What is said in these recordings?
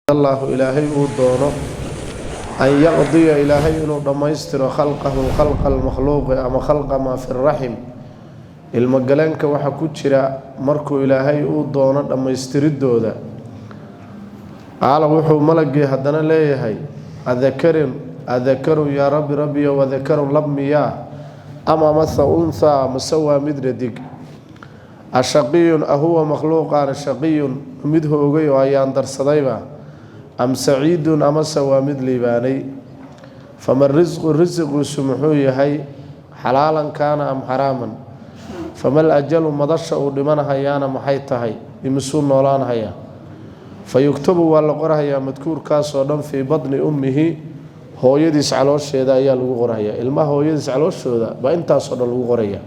الله إلهي ودونه أن يقضي إلهي إنه دميستر خلقه خلق المخلوق أما خلق ما في الرحم المجلانك وحكوتشرا مركو إلهي ودونه دميستر الدودة على وحو ملقي هدنا ليهي أذكر يا ربي وذكر لبمياه أما مثل أنثى مسوى مدردك الشقي أهو مخلوق عن الشقي مده أغي وأيان درصديبا أم سعيد أما سوى مدلي باني فما الرزق سمحوي هي حلالا كان أم حراما فما الأجل مضشأ لمن هيانا محيطهي بمسون نولان هيا فيكتب والقرهيا مذكور كاسو في بطن أمه هو يدس على الشيء يا الغرهيا الما هو يدس على الشيء بأنت صدر الغرهيا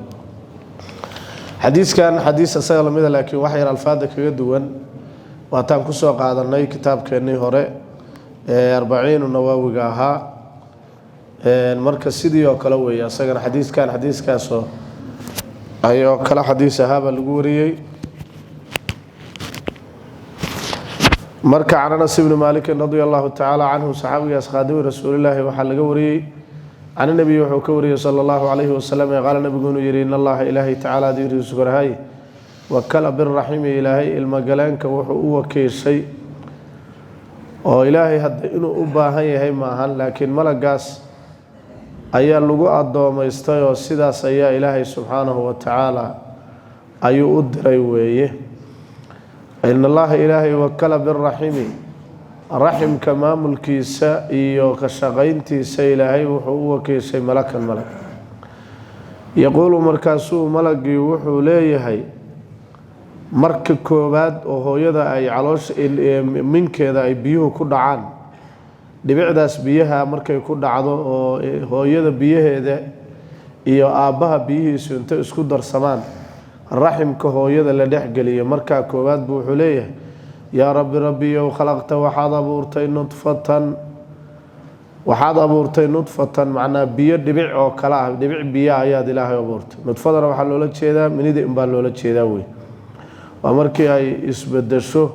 حديث كان حديث أسأل ماذا لكن وحي الفاظك يدون واتان كسو قادرنay kitaabkeenii hore 40 nawawiga ahaa marka sidii oo kale weey asagana xadiiskaas oo ayo kala xadiis ahaba lagu wariyay marka Anas ibn Malik radiyallahu ta'ala anhu saxaabiga qaaday rasuulullaahi waxa laga wariyay an nabi wuxuu ka wariyay sallallahu alayhi wa sallam qaal nabigu yiri in Allah ilaahi ta'ala diirisu garahay وكلا بالرحيم إلهي المجلانك وحو وكيشي oo ilaahay hadda inuu u baahan yahay maahan laakiin malagaas ayaa lagu adoomaystay oo sidaas ayaa ilaahay subhanahu wa ta'ala ayuu u diray weeye in Allah ilaahay wakala birrahim rahimka maamulkiisa iyo ka shaqayntiisa ilaahay wuxuu u wakiishay malak yaqulu markaasuu malagii wuxuu leeyahay marka koobaad oo hooyada ay caloosh minkeeda ay biyuhu ku dhacaan dhibicdaas biyaha markay ku dhacdo oo hooyada biyaheeda iyo aabaha biyihiisu inta isku darsamaan rahimka hooyada la dhex galiyo marka koobaad buu wuxuu leeyahay yaa rabbi yow khalaqta waxaad abuurtay nutfatan macnaa biyo dhibic oo kala ah dhibic biyo ayaad ilaahay abuurtay nutfadana waxa loola jeedaa minida in baa loola jeedaa weey markii ay isbedesho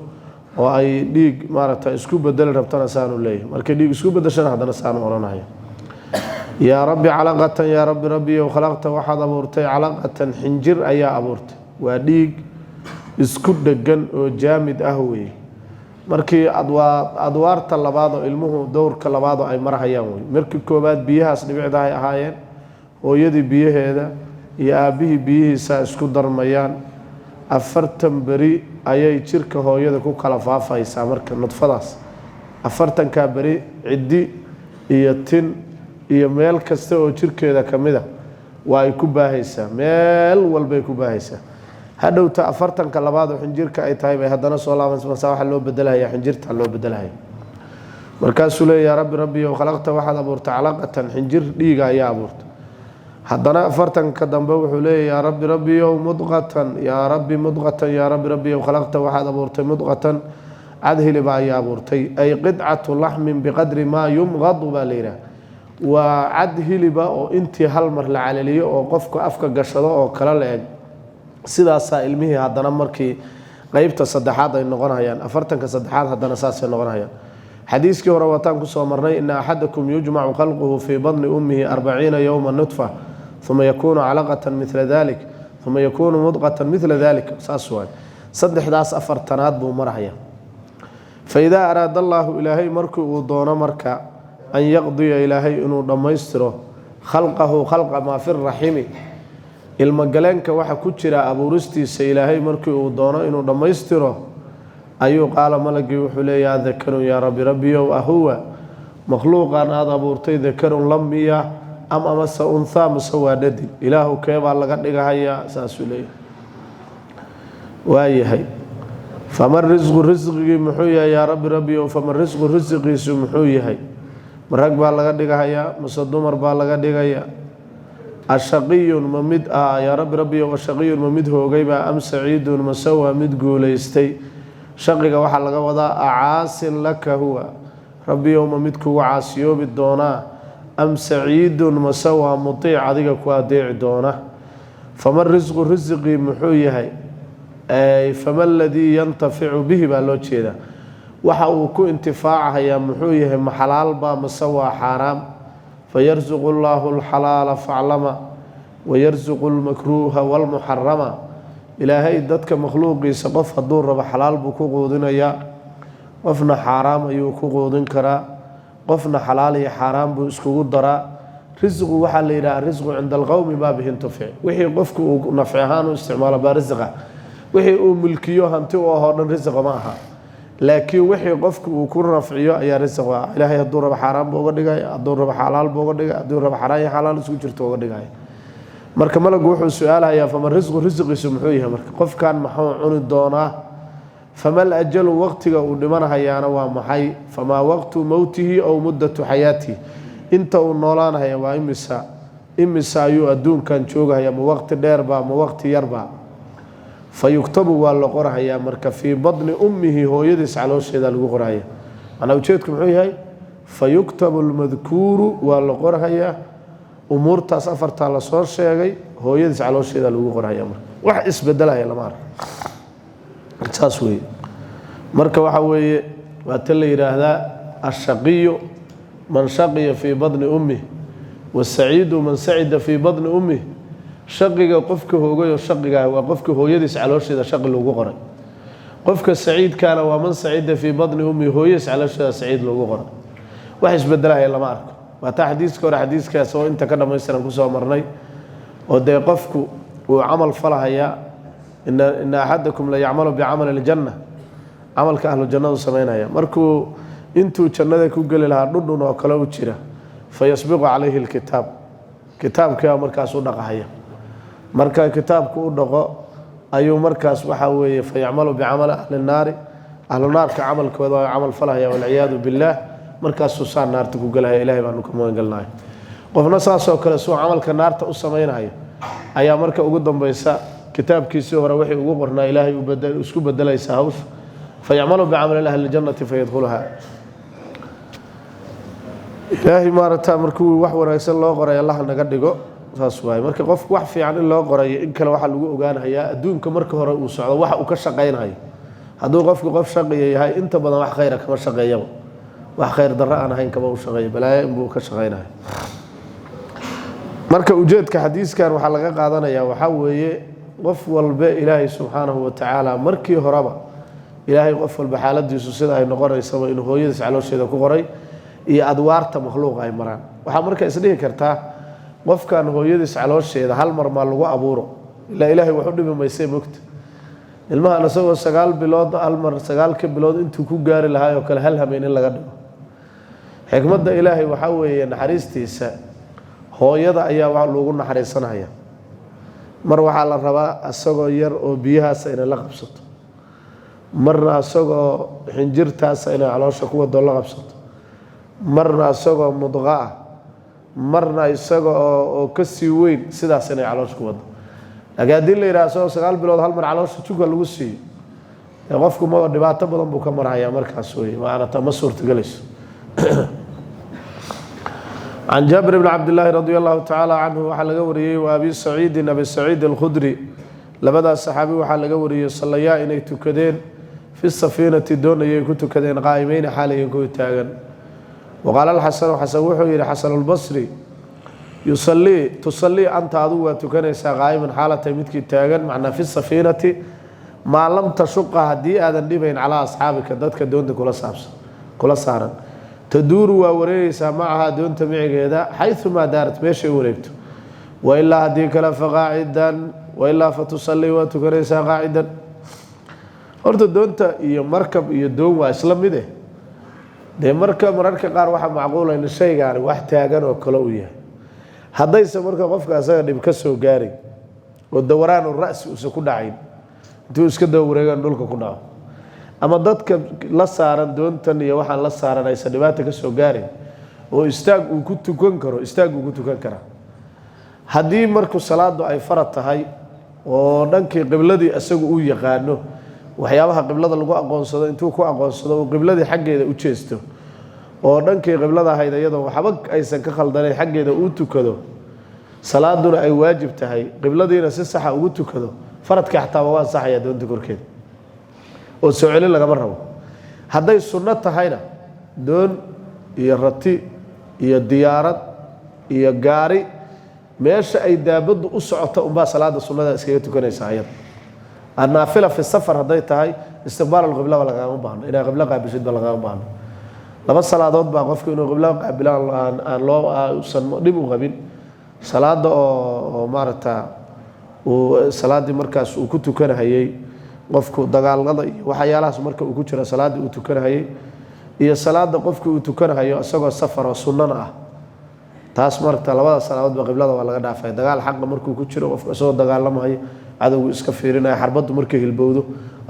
oo ay dhiig maaragtay isku bedel rabtana saanu leeyahay markii dhiig isku bedeshana hadana saanu oranahay yaa rabbi calaqatan yaa rabbi khalaqta waxaad abuurtay calaqatan xinjir ayaa abuurtay waa dhiig isku dhagan oo jaamid ah weey markii adwaarta labaad oo ilmuhu dowrka labaad ay marahayaan weey markii koobaad biyahaas dhibicda ay ahaayeen hooyadii biyaheeda iyo aabihii biyihiisa isku darmayaan afartan bari ayay jirka hooyada ku kala faafaysaa marka nudfadaas afartanka bari cidi iyo tin iyo meel kasta oo jirkeeda kamida waa ay ku baahaysaa meel walba ay ku baahaysaa hadhowta afartanka labaad oo xinjirka ay tahay bay hadana soo laabanaysaa waxa loo bedelayaa xinjirta loo bedelayaa markaasuu leeyahay rabbi khalaqta waxaad abuurtay calaqatan xinjir dhiiga ayaa abuurtay haddana afartanka dambe wuxuu leeyahay rabbi mudqatan yaa rabbi khalaqta waxaad abuurtay mudqatan adhili baa ayaa abuurtay ay qidcatu lahmin biqadri ma yumghadu baa leeyahay waa adhiliba oo intii hal mar la calaliyo oo qofka afka gashado oo kala leeg sidaas ilmihi haddana markii qaybta saddexaad ay noqonayaan afartanka saddexaad haddana saas ay noqonayaan xadiiskii hore wataan ku soo marnay in ahadakum yujma'u khalquhu fi badni ummihi 40 yawman nutfa ثم يكون علقة مثل ذلك ثم يكون مضغة مثل ذلك ساسوان صدح داس أفرتنات بو مرحيا فإذا أراد الله إلهي مركو ودون مركا أن يقضي إلهي إنه دميستره خلقه خلق ما في الرحيم المجلانك وحا كتشرا أبو رستي سإلهي مركو ودون إنه دميستره أيو قال ملقي وحلي يا ذكر يا ربي وأهو مخلوقا هذا بورتي ذكر لمية أما مسا أنثى مسوى ندي إله كيف الله قد نجاهيا ساسولي وايهي فما الرزق محويا يا ربي فما الرزق محويا مرق بالله قد نجاهيا مصدومر بالله قد نجاهيا الشقي ممد يا ربي والشقي ممد هو جيبا أم سعيد مسوى مد قوليستي شقيق وحلق وضع عاس لك هو ربي ممدك وعاسيو بالدونا أم سعيد مسوى مطيع عديك كواديع دونه فما الرزق محويا أي فما الذي ينتفع به بالوجه waxa uu ku intifaacayaa muxuu yahay ma xalaal baa mase waa xaaraam fayarzuqu llaahu alxalaala faclama wayarzuqu almakruuha walmuxarama ilaahay dadka makhluuqiisa qof hadduu rabo xalaal buu ku quudinayaa qofna xaaraam ayuu ku quudin karaa qofna xalaal iyo xaaraam buu iskugu daraa risqu waxaa la yidhaha risqu cinda alqowmi maa bihi intufic wixii qofku uu nafci ahaan u isticmaalo baa risqa wixii uu milkiyo hanti u ahoo dhan risqa ma aha laakiin wixii qofku uu ku nafciyo ayaa risq ah ilaahay hadduu rabo xaaraan buu uga dhigaya hadduu rabo xalaal buu uga dhigaya hadduu rabo xaraan iyo xalaal isku jirto uga dhigaya marka malagu wuxuu su-aalayaa fama risqu risqiisu muxuu yahay marka qofkan maxuu cuni doonaa famal ajalu waqtiga uu dhimanahayaana waa maxay famaa waqtu mowtihi ow muddatu xayaatihi inta uu noolaanahaya waa imisa ayuu adduunkan joogahaya ma waqti dheerbaa ma waqti yarbaa fayuktabu waa la qorahayaa marka fii badni ummihi hooyadiis caloosheeda lagu qorahaya macnaa ujeedku muxuu yahay fayuktabu almadkuuru waa la qorahayaa umuurtaas afartaa lasoo sheegay hooyadiis caloosheeda lagu qorahaya marka wax isbedelaya lama arko saas weeye marka waxa weeye waa ta la yidhaahdaa ashaqiyu man shaqiya fii badni ummih wasaciidu man sacida fii badni ummih shaqiga qofka hoogayoo shaqigaah waa qofka hooyadiis caloosheeda shaqi lagu qoray qofka saciidkaana waa man sacida fii badni ummi hooyadiis caloosheeda saciid lagu qoray wax isbedelaya lama arko waa taa xadiiska hore xadiiskaas oo inta ka dhammaystiran kusoo marnay oo dee qofku uu camal falahayaa ina axadakum la yacmalu bicamali aljanna camalka ahlu jannadu samaynaya markuu intuu jannada ku geli lahaa dhudhun oo kale u jira fayasbiqu calayhi alkitaab kitaabkiibaa markaas u dhaqahaya marka kitaabku u dhaqo ayuu markaas waxaa weeye fayacmalu bicamali ahli naari ahlu naarka camalkooda waa camal falahaya walciyaadu billaah markaasuu saa naarta ku gelahaya ilahay baanu ka magangelnahay qofna saasoo kale suu camalka naarta u samaynayo ayaa marka ugu dambaysa kitaabkiisii hore wixii ugu qornaa ilaahay isku bedelaysa hawsha fayacmalu bicamali ahli ljannati fayadkhuluha ilaahay maaragtaa markuu wax wanaagsan loo qoray allah naga dhigo saas waaye marka qofku wax fiican in loo qorayo in kale waxaa lagu ogaanayaa adduunka marka hore uu socdo waxa uu ka shaqaynayo hadduu qofku qof shaqiya yahay inta badan wax khayra kama shaqeeyaba wax khayr darro aan ahayn kama u shaqeeyo balaayo inbuu ka shaqaynayo marka ujeedka xadiiskan waxaa laga qaadanayaa waxaa weeye qof walba ilaahay subxaanahu watacaala markii horeba ilaahay qof walba xaaladiisu sida ay noqonaysaba inuu hooyadiis caloosheeda ku qoray iyo adwaarta makhluuqa ay maraan waxaa marka isdhihi kartaa qofkan hooyadiis caloosheeda hal mar maa lagu abuuro ilaa ilaahay wax u dhibi maysee mogta ilmahan isagoo 9 bilood hal mar 9 bilood intuu ku gaari lahaa oo kale hal habeen in laga dhigo xikmadda ilaahay waxaa weeye naxariistiisa hooyada ayaa wax loogu naxariisanaya mar waxaa la rabaa asagoo yar oo biyahaas inay la qabsato marna asagoo xinjirtaas inay caloosha ku wado la qabsato marna asagoo mudqa ah marna isaga oo ka sii weyn sidaas inay caloosha ku wado laakiin haddii la yidhaha asagoo 9 bilood hal mar caloosha juka lagu siiyo qofku ma dhibaato badan buu ka marhayaa markaas weye macanata ma suurtagelayso can jaabir bni cabdillaahi radi allahu tacaala canhu waxaa laga wariyey wa abi saciidin abi saciid alkhudri labadaas saxaabi waxaa laga wariyey sallayaa inay tukadeen fi safiinati doonayay ku tukadeen qaa'imeyna xaalayan kuwi taagan waqaala alxasanu xasan wuxuu yidhi xasanulbasri tusallii anta adigu waa tukanaysaa qaa'iman xaalatay midkii taagan macnaa fi safiinati maa lam tashuqa haddii aadan dhibayn calaa asxaabika dadka doonta kula saaran taduuru waa wareegaysaa macahaa doonta micigeeda xayumaa daarat meeshay u wareegto wailaa haddii kale faqaacidan wailaa fatusallii waa tukanaysaa qaacidan horta doonta iyo markab iyo doon waa isla mid dee mararka qaar waxaa macquula in shaygaani wax taagan oo kale u yahay haddayse marka qofka asaga dhib ka soo gaaray oo dawaraanu ra'si usa ku dhacayn intuu iska daba wareegaan dhulka ku dhaco ama dadka la saaran doontan iyo waxaan la saaran aysan dhibaata ka soo gaarin oo istaag uu ku tukan karo istaag uu ku tukan karaa haddii marku salaadu ay farad tahay oo dhankii qibladii asagu uu yaqaano waxyaabaha qiblada lagu aqoonsado intuu ku aqoonsado uu qibladii xaggeeda u jeesto oo dhankii qiblada ahayd iyadoo waxba aysan ka khaldanayn xaggeeda uu tukado salaaduna ay waajib tahay qibladiina si saxa ugu tukado faradka xataa waa ansaxaya doonta korkeeda oo soo celin lagama rabo hadday sunno tahayna doon iyo rati iyo diyaarad iyo gaari meesha ay daabadu u socoto unbaa salaada sunnada iskaga tukanaysaa ayada النافلة في السفر هذي تهاي استقبال القبلة ولا قام بان إلى قبلة قابشت ولا قام بان لما الصلاة ضد بقف إنه قبلة قبلة أن لو سن نبوا قبل صلاة مارتا وصلاة مركز وكنت كان هي قفك دجال غضي وحياله مركز وكنت صلاة وتكن هي هي صلاة قفك وتكن هي أسقى السفر وسننا تاس مرتا لما الصلاة ضد بقبلة ولا قام في دجال حق مركز وكنت قفك أسقى دجال لما هي عدو iska fiirinaya xarbadu markay hilbowdo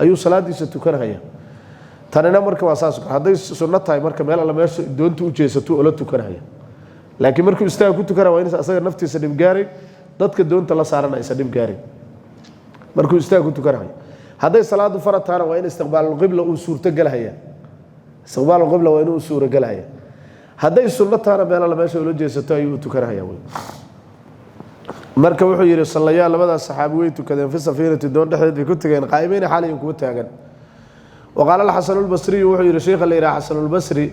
ayuu salaadiisa tukanaya tanina marka waa saas haday sunno tahay marka meel alla meesha doontu u jeesato oo la tukanaya laakiin markuu istaag ku tukanaya waa in asaga naftiisa dib gaaray dadka doonta la saarana isa dib gaaray markuu istaag ku tukanaya haday salaadu farataana waa in istiqbaalul qibla uu suurto galaya istiqbaalul qibla waa in uu suurto galaya haday sunno taana meel alla meesha oo la jeesato ayuu tukanaya marka wuxuu yiri sallayaa labada saxaabi way tukadeen fi safiinati doon dhaxdeed ay ku tageen qaayimeen xalayeen ku taagan وقال الحسن البصري وحي شيخ اللي راح حسن البصري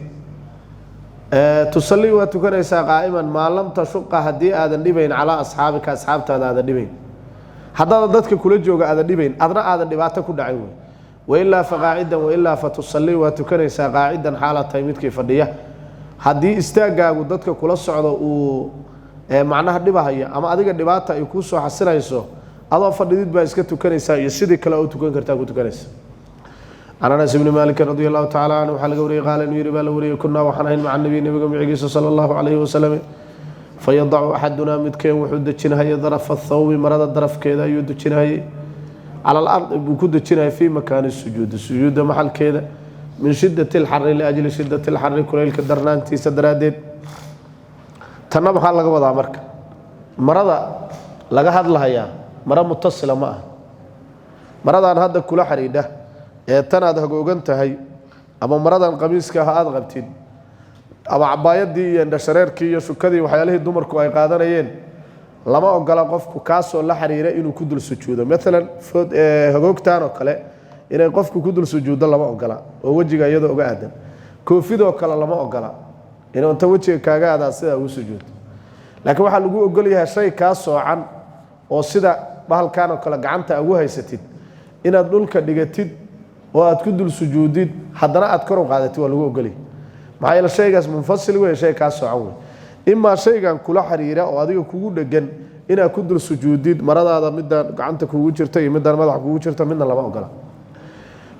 تصلي وتكنيسا قائما ما لم تشق هدي ادن دبين على اصحابك اصحابتاada ادن دبين hadda dadka kula jooga aadan dhibayn adna aadan dhibaato ku dhacay way illa faqaa'idan wa illa fatusalli wa tukanaysa qaa'idan xaalatay midkii fadhiya hadii istaagaagu dadka kula socdo uu macnaha dhibahaya ama adiga dhibaata ay ku soo xasilayso adoo fadhidid baa iska tukanaysa iyo sidii kale oo tukan kartaa ku tukanaysa Anas ibn Malik radiyallahu ta'ala anhu waxa laga wariyay qaalan yiri baa la wariyay kunna waxaan ahayn maca nabiga magaciisa sallallahu alayhi wa sallam fayad'u ahaduna midkeen wuxuu dajinahay daraf athawbi marada darafkeeda ayuu dajinahay على الأرض بوجود الجنة في مكان السجود السجود محل كذا من شدة الحر لأجل شدة الحر كل الكدرنان تيسدرادين تنبه على قبض عمرك مرضى لقى هذا الهيا مرض متصلة معه مرضى عن هذا كل حريدة تنادى جوجنت هاي أما مرضى القميص كهذا غبتين أما عبايات دي عند شرير كي يشو كذي وحياله الدمر كواي قادرين لما أقول قفك كاس ولا حريرة إنه كدل سجود مثلا فود هجوك تانو كله إنه قفك كدل سجود لما أقول ووجهك يده قاعد كوفيده كلا لما أقول إنه أنت وجهك قاعد أصلا وسجود لكن واحد لقوا أقول لي هالشيء كاس عن وصدا بهال كانوا كلا جعنت أبوها يستيد إن أدل كدقتيد وأتكدل سجوديد حضنا أذكروا قاعدتي ولا أقول لي معي الشيء كاس منفصل وهي شيء كاس عون إما شيئا كل حريرة أو هذا كوجود جن إن كدر سجوديد مرض هذا مدة عنده كوجود شرتي مدة مدح كوجود شرتي منا لما أقوله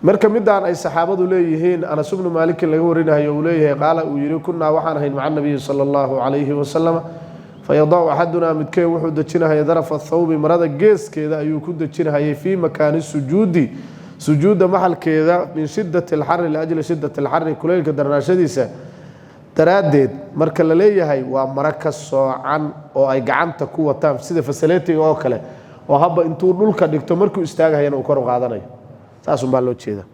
مركب مدة عن أي صحابة وليهين أنا سبنا مالك اللي هو رينا يوليه قال ويري كنا وحنا هين مع النبي صلى الله عليه وسلم فيضع أحدنا متكي وحد تشينها يضرف الثوب مرض الجيس كذا يكون تشينها في مكان السجود سجود محل كذا من شدة الحر لأجل شدة الحر كل قدرنا شديسة ترادد marka la leeyahay waa maraka soocan oo ay gacanta ku wataan sida facility oo kale oo haba intuu dhulka dhigto markuu istaagayna uu kor u qaadanayo saas baa loo jeedaa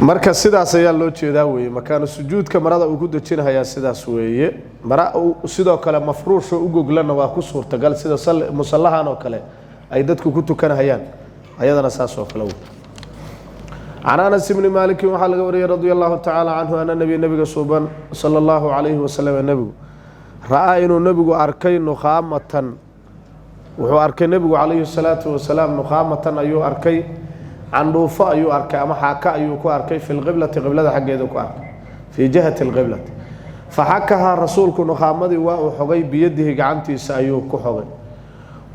marka sidaas ayaa loo jeedaa weeye makaan sujuudka marada uu ku dajinayaa sidaas weeye mara sidoo kale mafruush oo u goglana waa ku suurtagal sida musallahan oo kale ay dadku ku tukanayaan ayadana saas oo kale weeye Anas ibn Malik waxa laga wariyay radiyallahu ta'ala anhu anna nabiga suuban sallallahu alayhi wa sallam nabigu raa inuu nabigu arkay nuqamatan wuxuu arkay nabigu alayhi salatu wa salam nuqamatan ayuu arkay عندوفة أيو أركي أما حكى أيو كأركي في القبلة قبلة حقيقة كأركي في جهة القبلة فحكها رسول كن خامد وحجي بيده جعنتي سأيو كحجي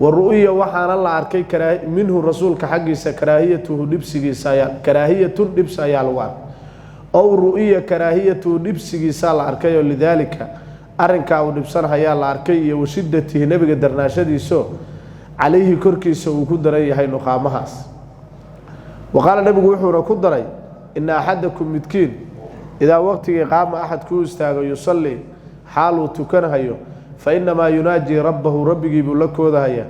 والرؤية وحنا الله أركي منه الرسول كحجي سكراهيته لبسه سيال كراهية لبس يالوان أو رؤية كراهية لبسه سال أركي ولذلك أرنك أو لبسنا يال أركي وشدته نبي قدرنا شدي سو عليه كركي سو كدري هاي نقامهاس وقال النبي وحورا كدري إن أحدكم متكين إذا وقت قام أحد كوستاغ يصلي حاله تكنهيو فإنما يناجي ربه ربي يقول لك وذهيا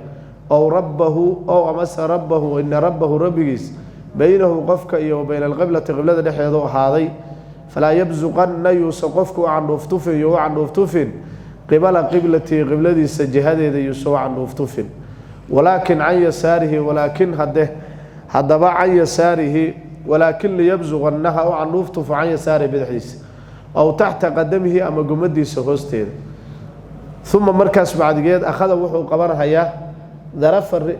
أو ربه أو أمس ربه إن ربه ربيس بينه قفك وبين القبلة قبلة نحيض هذه فلا يبزقن يوسقفك عن رفتفين قبل قبلتي قبلتي سجهده يسوع عن نفتفن ولكن عن يساره ولكن هذا عن يساره ولكن ليبزغ النها عن نفتف عن يساره بدحديث أو تحت قدمه أما قمدي سهوستين ثم مركز بعد جيد أخذ وحو قبرها يا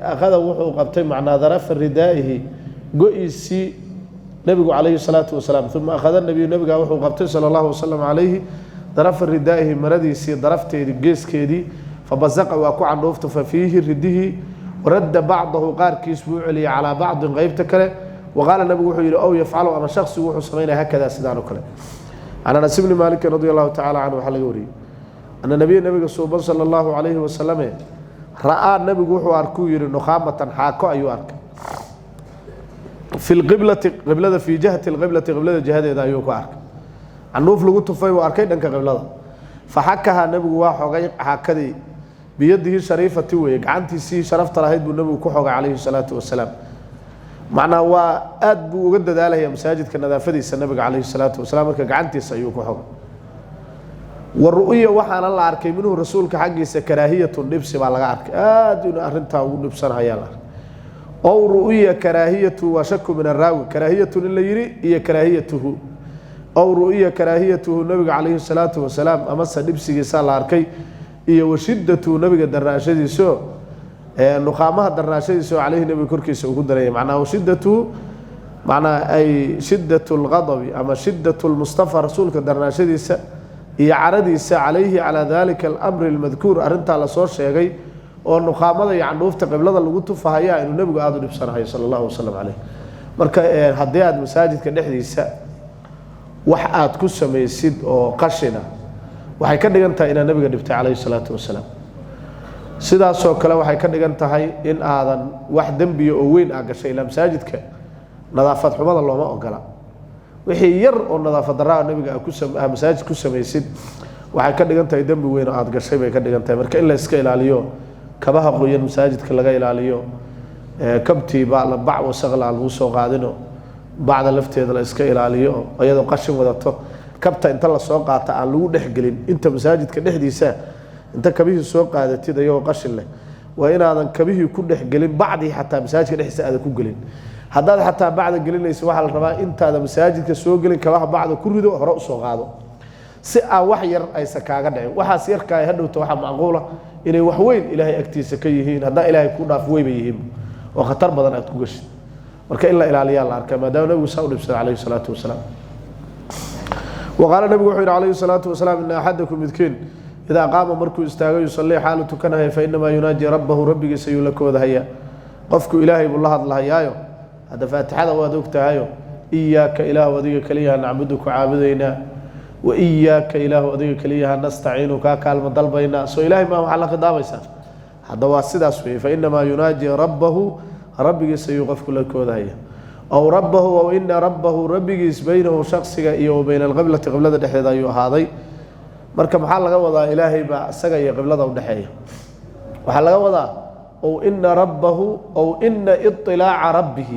أخذ وحو قبتين معنا ظرف ردائه قئسي نبي عليه الصلاة والسلام ثم أخذ النبي نبي وحو قبتين صلى الله وسلم عليه ظرف ردائه مرديسي ظرفته الجيس كيدي فبزق وأكو عن نفط ففيه رده ورد بعضه قار كيسبوع لي على بعض غيبتك وقال النبي وحو أو يفعله أما شخص وحو سمينا هكذا سدانه كله أنا أنس بن مالك رضي الله تعالى عنه وحلقوري أن النبي صلى الله عليه وسلم رأى النبي وحو أركو يري نخامة حاكو أيو أرك في القبلة قبلة في جهة القبلة قبلة جهة أيو أرك عنوف لقوت فيه وأركيد أنك قبلة فحكها النبي وحو حكدي بيده شريفة ويق عنتي سي شرفت رهيد بالنبي كحوق عليه الصلاة والسلام معناه هو أدب وجدد عليه مساجد كنظافة النبي عليه الصلاة والسلام كعنتي سيوك كحوق والرؤية وحنا الله عرك منه الرسول كحقي كراهية النبس على عرك أدون أرنتها ونبصرها يلا أو رؤية كراهية وشك من الراوي كراهية اللي يري هي كراهيته أو رؤية كراهيته النبي عليه الصلاة والسلام أمس نبسي صار عركي هي وشدة نبي الدراشة سو نقامها الدراشة سو عليه نبي كركي سو قدرة معناه وشدته معناه أي شدة الغضب أما شدة المصطفى رسولك الدراشة سو هي عردي عليه على ذلك الأمر المذكور أرنت على صور شيء ونقامة يعني نوفت قبل هذا اللي قلت فهيا إنه نبي قاعد نبصره صلى الله عليه وسلم عليه مركا هديات مساجد كنحديث وحقات كسم يسد أو قشنا waxay ka dhigan tahay in nabiga dhibtay kaleey salaatu wasalaam sidaas oo kale waxay ka dhigan tahay in aadan wax dambiyo oo weyn ah gashay ila masaajidka nadaafad xumada looma ogola wixii yar oo nadaafad daraa nabiga ku masaajid ku sameeysid waxay ka dhigan tahay dambi weyn oo aad gashay bay ka dhigan tahay marka in la iska ilaaliyo kabaha qoyan masaajidka laga ilaaliyo kabti baa la bac wasaqla lagu soo qaadino bacda lafteeda la iska ilaaliyo ayadoo qashin wadato kabta inta la soo qaata aan lagu dhaxgelin inta masaajidka dhexdiisa inta kabihii soo qaadatid ayoo qashin leh waa inaadan kabihii ku dhaxgelin bacdi xataa masaajidka dhexdiisa aad ku gelin haddaad xataa bacda gelinayso waxa la rabaa intaada masaajidka soo gelin kabaha bacda ku rido hore u soo qaado si aan wax yar aysa kaaga dhicin waxaas yarka ay hadhowto waxa macquul ah inay wax weyn ilaahay agtiisa ka yihiin hadda ilaahay ku dhaaf weeyba yihiin oo khatar badan aad ku gashay marka in la ilaaliyo la arkaa maadaama nabigu sallallahu alayhi wasallam وقال النبي عليه الصلاة والسلام إن أحدكم يذكر إذا قام مركو استاغ يصلي حاله كنه فإنما يناجي ربه ربك سيولك وذهيا قفك إلهي بالله الله يايو هذا فاتحة وادوكت هايو إياك إله وذيك كليها نعبدك عابدينا وإياك إله وذيك كليها نستعينك كالم ضلبينا سو إلهي ما محلق داميسا هذا واسد أسوي فإنما يناجي ربه ربك سيوقفك لك وذهيا أو ربه أو إن ربه ربك بينه شخصك وبين القبلة قبلة دحية أيو هذا مركب حال وضع إلهي بسجى قبلة ودحية وحال وضع أو إن ربه أو إن اطلاع ربه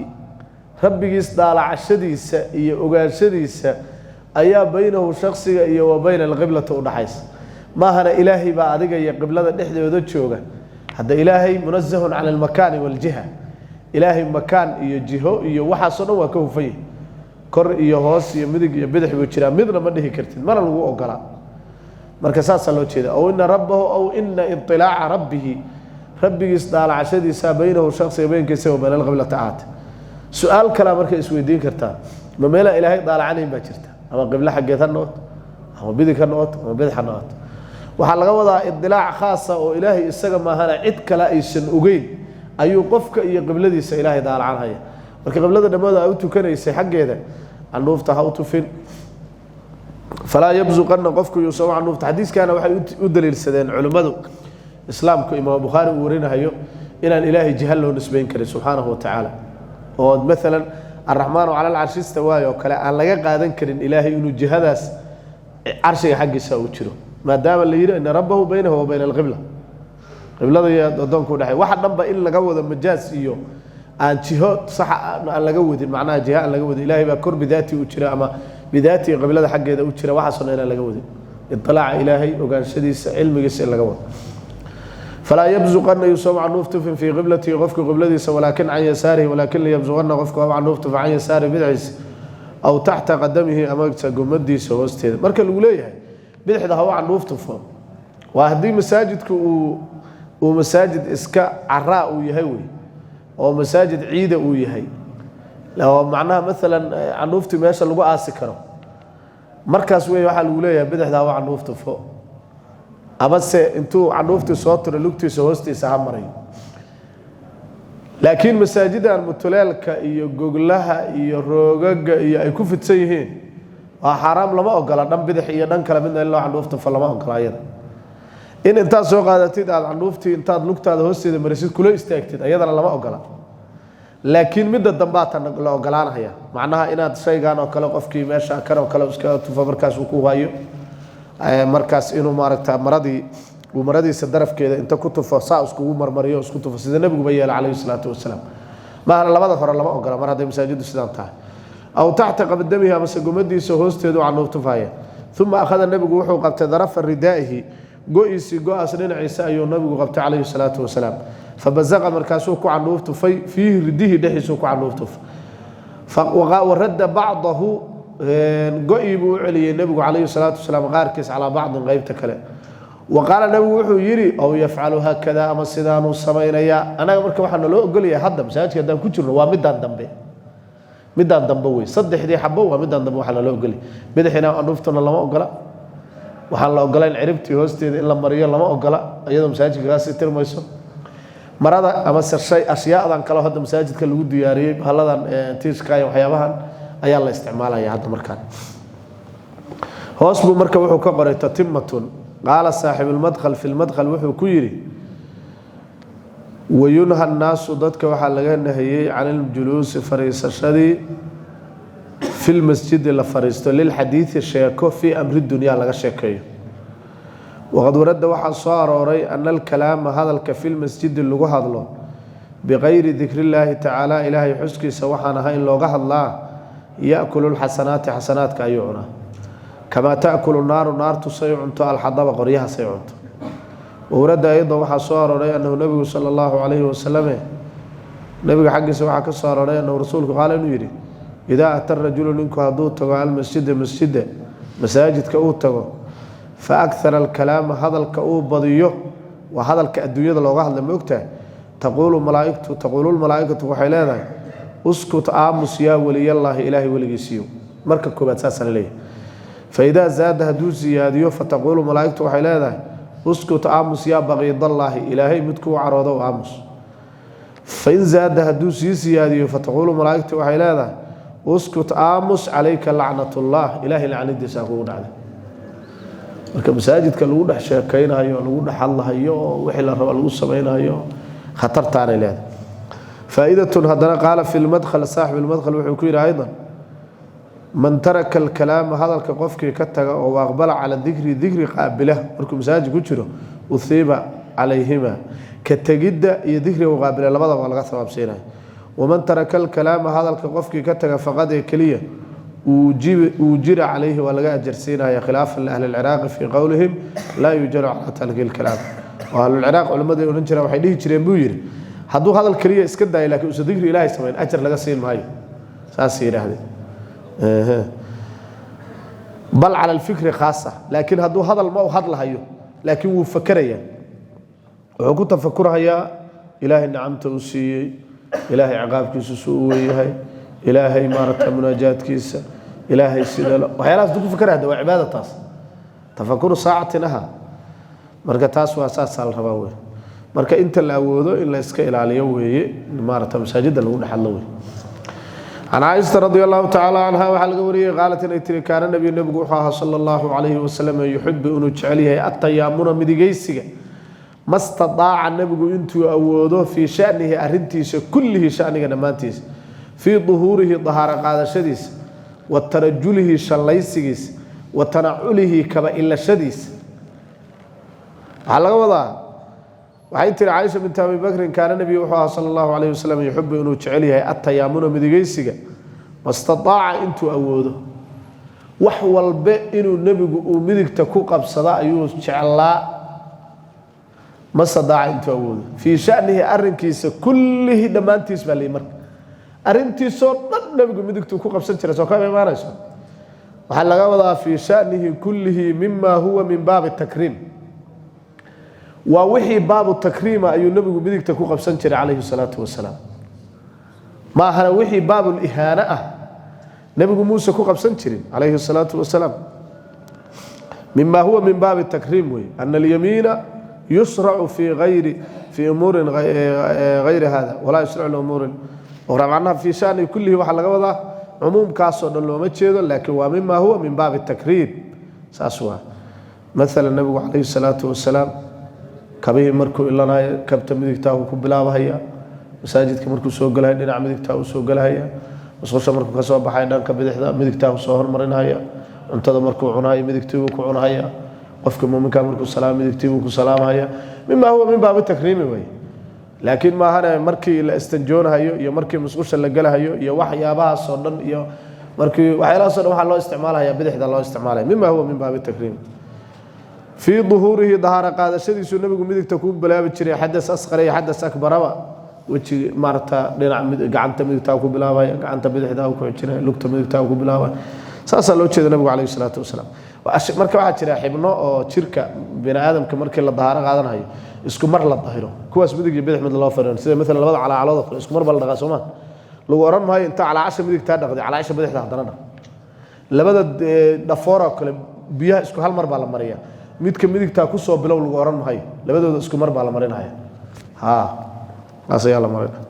ربك استطاع الشديس وقال شديس أيا بينه شخصك وبين القبلة ودحية ما هنا إلهي بعدك قبلة دحية ودتشوجا هذا إلهي منزه عن المكان والجهة إلهي مكان يجهه يوحصنا وكوفيه كر يهوس يمدق يبدح ويشرا مدنا ما نهي كرتين مرة لو أقرأ مركزات سلوت كذا أو إن ربه أو إن اطلاع ربه ربي يصدع العشد بينه شخص بين كسي وبين القبلة تعات سؤال كلام مركز سويدين كرتا ما ملا إلهي ضال عني ما كرتا أما قبل حقيقة النوت أما بدك النوت أما بدح النوت وحلقة وضع اطلاع خاصة وإلهي السجن ما هنا عدك لا يسن أجين أيو قفك إيه قبلدي سإلهي دار عنها marka qiblada dhamada ay u tukanaysay xageeda anuufta ha u tufin fala yabzuqanna qofku yusoo anuufta xadiiskana waxay u daliilsadeen culimadu islaamku imaam bukhari uu warinayo inaan ilaahay jihal loo nisbeyn karin subhanahu wa ta'ala oo mesela الرحمن على العرش استوى وكلا aan laga qaadan karin ilaahay inuu jihadaas arshiga xaqiisa u jiro maadaama la yiraahdo in rabbahu baynahu wa bayna al-qibla qiblada iyo doonku dhaxay waxa dhanba in laga wada majaas iyo aan jiho sax aan laga wadin macnaha jiha aan laga wadin ilaahay ba kor bidaati u jira ama bidaati qiblada xaqeeda u jira waxa soo inaan laga wadin اطلاع إلهي وقال شديس علمي إلا قبض فلا يبزغن يصوم عن نوفتف في قبلته غفك قبلتي ولكن عن يساره ولكن ليبزغن غفك عن نوفتف عن يساره بدعس أو تحت قدمه أمامك قمدي سوستي مركا الأولية بدح ده هو عن نوفتف وهدي مساجدك ومساجد إسكاء عراء ويهوي أو مساجد عيدة ويهي لو معناها مثلا عن نوفتي ماشى اللي بقى سكره مركز وين واحد الأولية بدح ده هو عن نوفتف أبس أنتو عن نوفتي صوتر لوكتي سوستي سامرين لكن مساجد المتلالك يجوجلها يروج يكوفت سيهين وحرام لما أقول دم بدح يدن كلام من الله عن نوفتي فلا ما أقول أيضا إن أنت سوق هذا تيد عن نوفتي أنت لوكت هذا هوستي المرسيد كله استأكد أيضا لما أقول لكن مدة دمبات أنا أقولان هي معناها إن هذا شيء كانوا كلام أفكي ماشى كانوا كلام سكوا تفبركاس وكوهايو markaas inuu maaragtaa maradii sadarafkeeda inta ku tufo saa isku marmariyo isku tufo sida nabigu bayay calayhi salaatu wasalaam ma labada hore lama ogola mar haday masaajidu sidaan tahay aw taxta qabdamihi ama sagumadiisa hoosteedu aan nuftufaya thumma akhadha nabigu wuxuu qabtay daraf ridaahi go'isi go'as dhinaciisa ayuu nabigu qabtay calayhi salaatu wasalaam fabazaqa markaasuu ku canuuftufay fiihi ridihi dhaxiisu ku canuuftuf faradda bacdahu قائب علي النبي عليه الصلاة والسلام غاركس على بعض غيب تكله وقال النبي وحو يري أو يفعل هكذا أما السدان والسمين يا أنا مركب وحنا لو أقول يا حد مساجد كذا كتير ومدان دمبه مدان دمبوي صدق دي حبوه ومدان دمبوه وحنا لو أقول بدي حين نفتنا الله ما أقول وحنا لو أقول إن عربتي هوستي إلا مريا الله ما أقول أيضا مساجد كذا ستر ميسو مرada ama shay ashiyaadan kala hada masaajidka lagu diyaariyay haladan tiiskay waxyaabahan ayaa la isticmaalaya hadda markaan hoos buu marka wuxuu ka qoray tatimmatun qala saaxib al-madkhal fi al-madkhal wuxuu ku yiri wayunha an-naas dadka waxa laga nahiyay aan al-julus fariisashadii fi al-masjid la fariisto lil hadith sheeko fi amri dunya laga sheekayo وقد ورد وحا صاروري أن الكلام هذا في المسجد اللي هذلو بغير ذكر الله تعالى إلهي حسكي سوحنا هاي اللغة الله يأكل الحسنات حسنات كأيونا كما تأكل النار نار تسيعنت الحضب قريها سيعنت وورد أيضا وحا صاروري أنه النبي صلى الله عليه وسلم نبي حق سوحا كصاروري أنه رسولك قال نيري إذا أتى الرجل منكم هدوت تقع المسجد مساجد كأوت فأكثر الكلام هذا الكؤوب بضيه وهذا الكأدوية لو واحد لما يكتب تقول الملائكة وحيلانا اسكت آمس يا ولي الله إلهي ولي سيو مركب كوبات ساسا ليه فإذا زاد هدو زياديو فتقول الملائكة وحيلانا اسكت آمس يا بغيض الله إلهي متكو عرضه آمس فإن زاد هدو زياديو فتقول الملائكة وحيلانا اسكت آمس عليك لعنة الله إلهي لعنة دي ساقون عليه marka masaajidka lagu dhax sheekaynayo lagu dhaxalahayo wixii la rabo lagu sameeynayo khatartaan leeyahay faa'iidatun hadana qala fi al-madkhal saaxib al-madkhal wuxuu ku yiraahday aydan man taraka al-kalam hadalka qofkii ka taga oo aqbala ala dhikri qaabila markuu masaajid ku jiro usiiba alayhima ka tagida iyo dhikri qaabila labada waa laga sabaabseenay waman taraka al-kalam hadalka qofkii ka taga faqad kaliya وجر عليه ولا أجرسينا يا خلاف أهل العراق في قولهم لا يجر على تلك الكلام وأهل العراق علماء ونجرا وحيده يجرين بوير حدو هذا الكريه اسكدا لكن ذكر إلهي سمين أجر لقى سين معي ساسير هذه بل على الفكر خاصة لكن هدو هذا الماء هذا الهيو لكن وفكريا وكنت أفكرها يا إلهي نعمته وسي إلهي عقابك سوي هاي إلهي مارت مناجات كيسة إلهي سيدنا وحيالات دوك فكرة هذا وعبادة تاس تفكر ساعة لها مركا تاس واساس على الرباوي مركا انت اللي أودو إلا إسكيل على يوي مارت مساجد اللي هو نحلوي عن عائشة رضي الله تعالى عنها وحلق وريه قالت إن كان النبي نبقوحها صلى الله عليه وسلم يحب أن يجعلها التيامون مدقيسك ما استطاع النبي انتو أودو في شأنه أرنتيس كله شأنه نمانتيس في ظهوره ظهر قادة شديس وترجله شليسيس وتنعله كما إلا شديس على وضع وحيث عائشة بنت أبي بكر كان النبي صلى الله عليه وسلم يحب أن يجعلها التيامون مدقيسك ما استطاع انتو أوده والبئ إنه النبي ومدك تكوك بصداء يوز شعلا ما صداع انت أقول في شأنه أرنكيس كله دمان تسمى لي مرك أرنتيس النبي ومدك تكوك بصداء سوكا ما رأيسا وحال لغا في شأنه كله مما هو من باب التكريم ووحي باب التكريم أي النبي ومدك تكوك بصداء عليه الصلاة والسلام ما هنا وحي باب الإهانة نبي موسى كوكب بصداء عليه الصلاة والسلام مما هو من باب التكريم أن اليمين يسرع في أمور غير هذا ولا يسرع الأمور ورغم أنها في شأن كله وحل قوضة عموم كاسو دلو مجيدو لكن ومما هو من باب التكريم ساسوا مثلا النبي عليه الصلاة والسلام كبيه مركو إلا كبت مدكتاه كبلاه هيا مساجد كمركو سوق لها دينا مدكتاه سوق لها هيا مسخوش مركو كسو بحاي دان كبدخدا مدكتاه سوهر مرين هيا انتظر مركو عناي مدكتاه كو عنايا قفك مؤمن مركو سلام مدكتاه كو سلام هيا مما هو من باب التكريم وي لكن ما هنا مركي الاستنجون هيو يا مركي مسخوش لا غلا هيو يا waxyaabaha soo dhan iyo markii waxyaalaha soo dhan waxa loo isticmaalaya bidixda loo isticmaalay mima huwa min baab التكريم في ظهوره ظهر qaadashadiisu nabigu midigta ku bilaabi jiray xadas asqar iyo xadas akbaraba waji marta dhinac gacanta midigta ku bilaabay gacanta bidixda ku jiray lugta midigta ku bilaabay saasa loo jeedo nabigu kaleey salaatu wasalaam marka waxa jira xibno oo jirka bini aadamka markii la dahara qaadanayo isku mar la dahiro kuwaas midig iyo bidix mid loo fariin sida midna labada calaacalood isku mar bal dhaqa Soomaa lagu oran maayo inta calaaca midigta dhaqday calaaca bidixda hadana dhaq labada dhafoora kale biyaha isku hal mar baa la mariyaa midka midigta ku soo bilow lagu oran maayo labadooda isku mar baa la marinaya asayaa la marina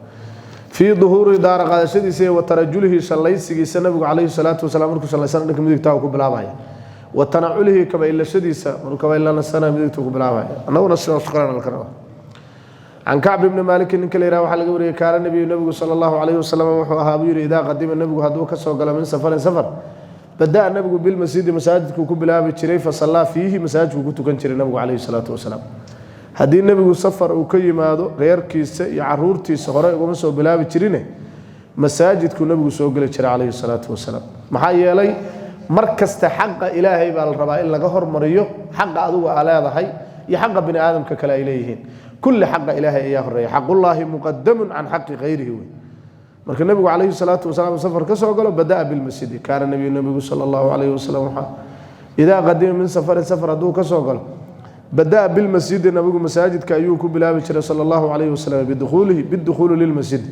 في ظهور دار قادشديسه وترجله شليسيسه نبي عليه الصلاه والسلام markuu shalaysan dhanka midigta ku bilaabay وتنعله كبيلشديسه markuu kabeylana sana midigta ku bilaabay anaguna sidoo shaqaran karo عن كعب بن مالك إن كليرا وحال جوري كان النبي صلى الله عليه وسلم وحوها بير إذا قدم النبي هدوك سوق من سفر بدأ النبي بالمسجد مساجد كوكبلا بتشري فصلى فيه مساجد كنت كنشر النبي عليه الصلاة والسلام هدي النبي سفر وكي ماذا غير كيس يعرورتي صغراء ومسوا بلا بتشرينه مساجد كن النبي سوق لتشري عليه الصلاة والسلام محيي لي مركز تحق إلهي بالربا إلا جهر مريو حق عدو على هذا هي يحق بني آدم ككلا إليهن كل حق إلهي إياه الرأي حق الله مقدم عن حق غيره مرك النبي عليه الصلاة والسلام سفر كسر قال بدأ بالمسجد كان النبي صلى الله عليه وسلم إذا قدم من سفر أدو كسر قال بدأ بالمسجد النبي مساجد كأيوك بلاب صلى الله عليه وسلم بالدخول للمسجد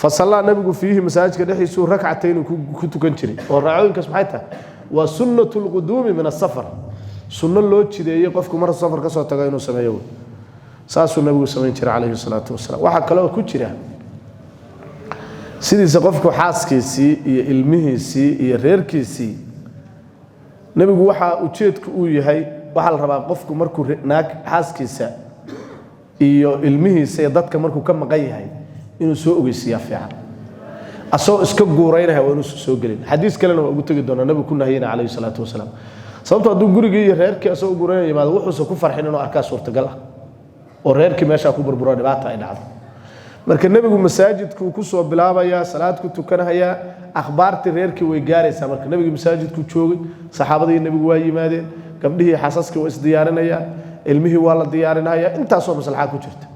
فصلى النبي فيه مساجد كده يسور ركعتين كنت كنشري والرعوين كسمحتها وسنة القدوم من السفر سنة اللوج ده يقفكم مرة السفر كسر تجاينه سمايوه ساسو النبي صلى الله عليه والسلام waxa kale oo ku jira sidiisa qofku xaaskiisii iyo ilmihiisii iyo reerkiisii nabigu waxa ujeedku uu yahay waxa la rabaa qofku markuu naag xaaskiisa iyo ilmihiisa iyo dadka markuu ka maqan yahay inuu soo ogeysiyo fiican asoo iska guuraynahay oo inuu soo galin xadiis kalena waa ugu tagi doona nabigu ku nahayna alayhi salaatu wasalaam sababtoo haduu gurigii iyo reerkii asoo guuraynaya yimaado wuxuu ku farxin inuu arkaa suurtagal ah وريركي ماشا ku burburo dhibaato ay dhacdo marka nabigu masaajidku ku soo bilaabaya salaad ku tukanaya akhbaarti reerkii way gaaraysaa marka nabigu masaajidku joogay saxaabadii nabigu waa yimaadeen gabdhihii xasaskii way isdiyaarinaya ilmihii waa la diyaarinaya intaas oo maslaxa ku jirta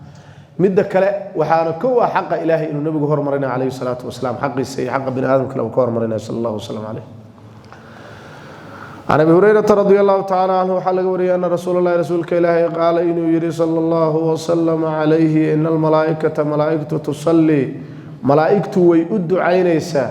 midda kale waxaana ka waa xaq ilaahay inuu nabigu hormarina alayhi salaatu wasalaam xaqiisa iyo xaq bini aadamka la ka hormarina sallallahu alayhi wasallam عن ابي هريره رضي الله تعالى عنه وحلق وري ان رسول الله رسولك الله قال انه يري صلى الله وسلم عليه ان الملائكه ملائكه تصلي ملائكه ويدعينيسا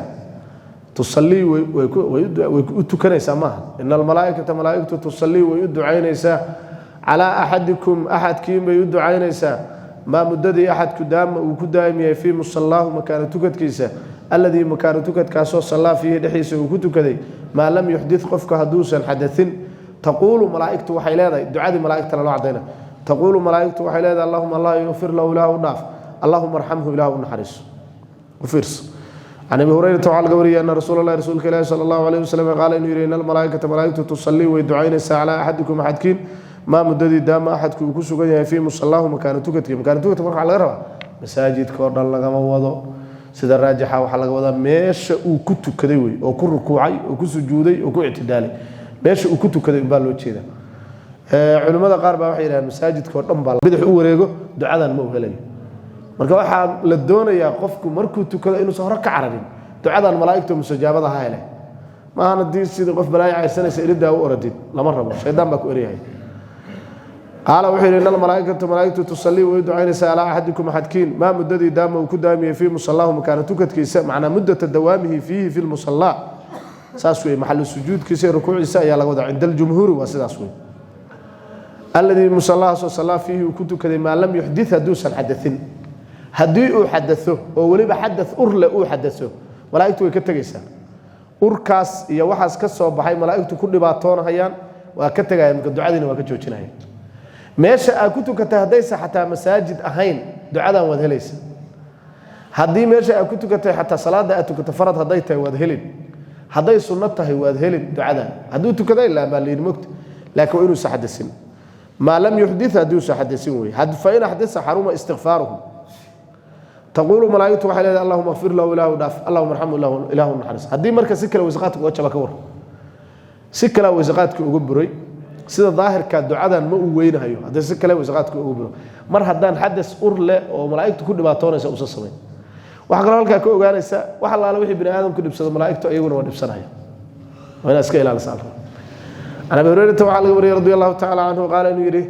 تصلي ويدعينيسا ما ان الملائكه ملائكه تصلي ويدعينيسا على احدكم احد كيم يدعينيسا ما مدد احد قدام وكدايم في مصلاه مكان تكدكيسا الذي مكان تكد كاسو صلى فيه دحيس وكتكدي ما لم يحدث قفك حدوثا حدث تقول ملائكته وحي لهدا دعاء ملائكته لو عدينا تقول ملائكته وحي لهدا اللهم الله يغفر له له وناف اللهم ارحمه له ونحرس وفرس عن ابي هريره تعالى قوري ان رسول الله صلى الله عليه وسلم قال انه يرين الملائكه ملائكته تصلي ويدعين على احدكم احدكم ما مددي دام احدكم كسغن في مصلاه مكان تكتك marka laga raba masaajidka oo dhan laga wado sida raajixa waxa laga wadaa meesha uu ku tukaday way oo ku rukuucay oo ku sujuuday oo ku ictidaalay meesha uu ku tukaday baa loo jeedaa culimada qaar baa waxay yiraahdaan masaajidka oo dhan baa bidix u wareego ducadan ma ogolayo marka waxa la doonayaa qofku markuu tukado inuu soo hor ka cararin ducadan malaa'iktu mustajaabada ha hele ma ahna diisida qof balaayo aysanaysa iridaa u oradid lama rabo shaydaan baa ku eriyahay قال وحين إن الملائكة تصلي ويدعين على أحدكم حدكين ما مدة دامه وكدامه في مصلاه مكان تكت كيسا معنى مدة دوامه فيه في المصلى ساسوي محل السجود كيسا ركوع الساء يلا وضع عند الجمهور وساسوي الذي مصلاه صلى فيه وكنت كذا ما لم يحدث دوسا حدثين هدي حدثه ولي بحدث أرلا حدثه ملائكته يكتجيسا أركاس يا وحاس كسر بحي ملائكته كل باطون هيان وكتجا يمكن دعاء وكتجوتشنا هي meesha aad ku tukatay hadaysa xataa masaajid ahayn ducadan wad helaysa hadii meesha aad ku tukatay xataa salaada aad tukatay farad haday tahay wad helin haday sunnah tahay wad helin ducadan haduu tukaday la ma liin mugt laakiin inuu saxadisin ma lam yuhdith haduu saxadisin way had fa in hadisa haruma istighfaruhu taqulu malaa'ikatu wa halala allahumma ighfir lahu ilahu daf allahumma arhamhu ilahu nahris hadii marka si kala wasaqaadku oo jaba ka war si kala wasaqaadku ugu buray sida daahirka ducadan ma uu weynahayo haddii si kale wasaqaadku ugu biro mar haddaan xadas urle oo malaa'iktu ku dhibaatoonaysa u sameeyay waxa kale halka ka ogaanaysa waxa la wixii bini aadamku dhibsado malaa'iktu ayaguna waa dhibsanaya wayna iska ilaalisa ana Hurayrah wa Ali radiyallahu ta'ala anhu qala inuu yiri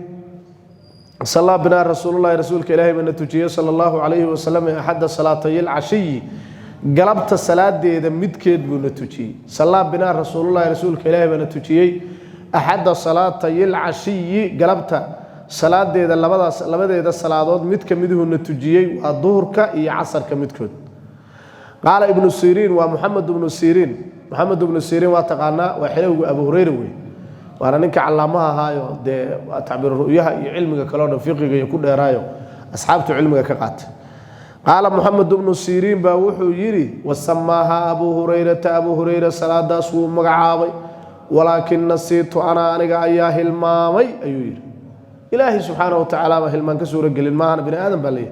صلى بنا رسول الله رسولك إلهي من تجيه صلى الله عليه وسلم أحد صلاتي العشي قلبت الصلاة دي إذا متكيد بنتجيه صلى بنا رسول الله رسولك إلهي من تجيه أحد صلاتي العشي قلبت صلاة دي إذا لبدا إذا الصلاة متك مده النتجيه والظهر كي عصر كمتكود قال ابن السيرين ومحمد بن السيرين محمد بن السيرين واتقانا وحلو أبو هريرة وانا نك علمها هايو دي تعبير رؤيها علمك كلام فقهي يكون رايو اصحابته علمك كقات قال محمد بن السيرين با وحو يري وسماها ابو هريره صلاه داس ومغعابي ولكن نسيت انا انغا اياه المامي ايو يري الهي سبحانه وتعالى ما هلمان كسوره قليل ما انا بني ادم بلي